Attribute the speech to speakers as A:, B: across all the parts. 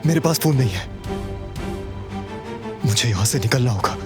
A: मेरे पास फोन नहीं है, मुझे यहां से निकलना होगा।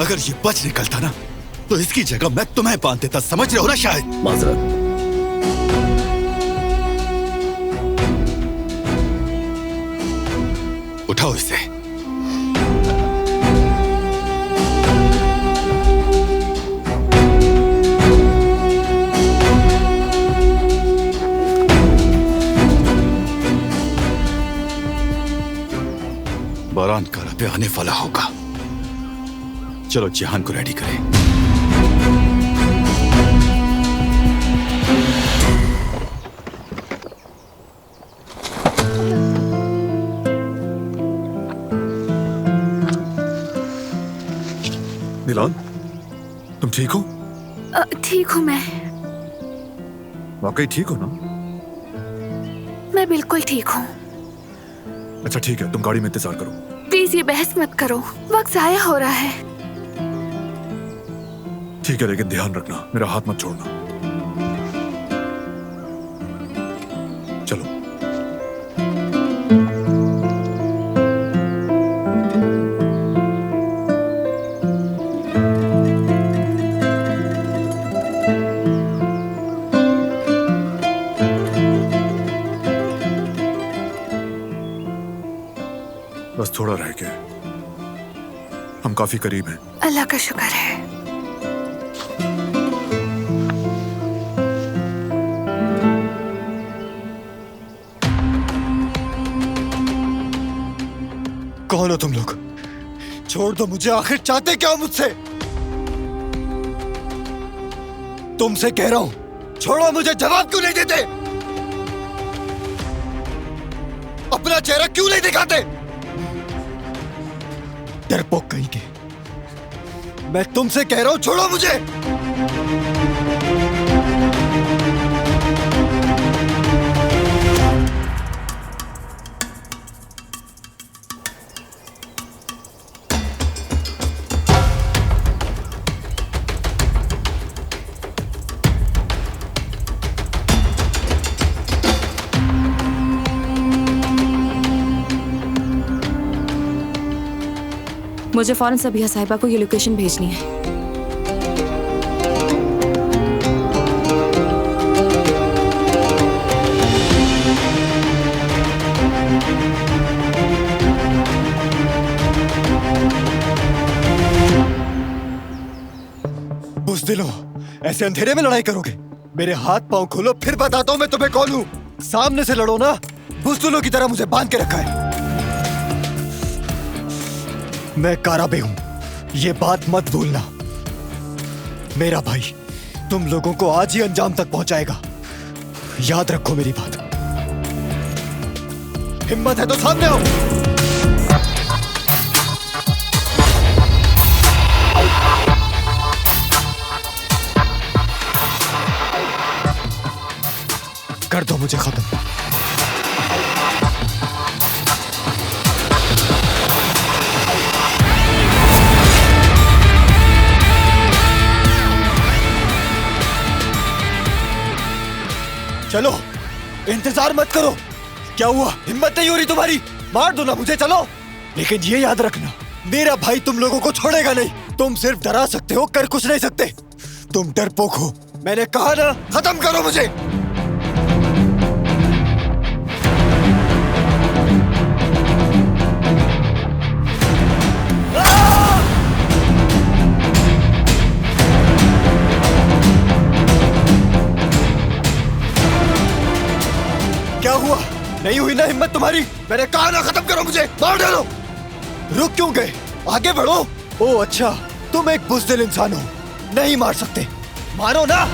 A: अगर ये बच निकलता ना तो इसकी जगह मैं तुम्हें बांध देता, समझ रहे हो ना? शायद
B: माजरत।
A: उठाओ इसे। बारान का रब आने वाला होगा। चलो जहान को रेडी करें।
C: नीलान, तुम ठीक हो?
D: ठीक हूँ मैं।
C: वाकई ठीक हो ना?
D: मैं बिल्कुल ठीक हूँ।
C: अच्छा ठीक है, तुम गाड़ी में इंतजार करो।
D: प्लीज ये बहस मत करो, वक्त जाया हो रहा है।
C: ठीक है, लेकिन ध्यान रखना, मेरा हाथ मत छोड़ना। चलो। बस थोड़ा रह गया, हम काफी करीब हैं।
D: अल्लाह का शुक्र है।
A: कौन हो तुम लोग? छोड़ दो मुझे, आखिर चाहते क्या हो मुझसे? तुमसे कह रहा हूं, छोड़ो मुझे। जवाब क्यों नहीं देते? अपना चेहरा क्यों नहीं दिखाते? डरपोक कहीं के। मैं तुमसे कह रहा हूं, छोड़ो मुझे।
E: मुझे फौरन सबिया साहिबा को ये लोकेशन भेजनी है।
A: बुज़दिलो, ऐसे अंधेरे में लड़ाई करोगे? मेरे हाथ पांव खोलो, फिर बताता हूं मैं तुम्हें कौन हूं। सामने से लड़ो ना। बुज़दिलो की तरह मुझे बांध के रखा है। मैं काराबे हूं, ये बात मत भूलना। मेरा भाई तुम लोगों को आज ही अंजाम तक पहुंचाएगा, याद रखो मेरी बात। हिम्मत है तो सामने आओ। कर दो मुझे खत्म। चलो, इंतजार मत करो। क्या हुआ? हिम्मत नहीं हो रही तुम्हारी? मार दो ना मुझे, चलो। लेकिन ये याद रखना, मेरा भाई तुम लोगों को छोड़ेगा नहीं। तुम सिर्फ डरा सकते हो, कर कुछ नहीं सकते। तुम डरपोक हो। मैंने कहा ना, खत्म करो मुझे। हुआ? नहीं हुई ना हिम्मत तुम्हारी? मैंने कहा ना खत्म करो मुझे, मार डालो। रुक क्यों गए? आगे बढ़ो। ओ अच्छा, तुम एक बुज़दिल इंसान हो, नहीं मार सकते, मारो ना।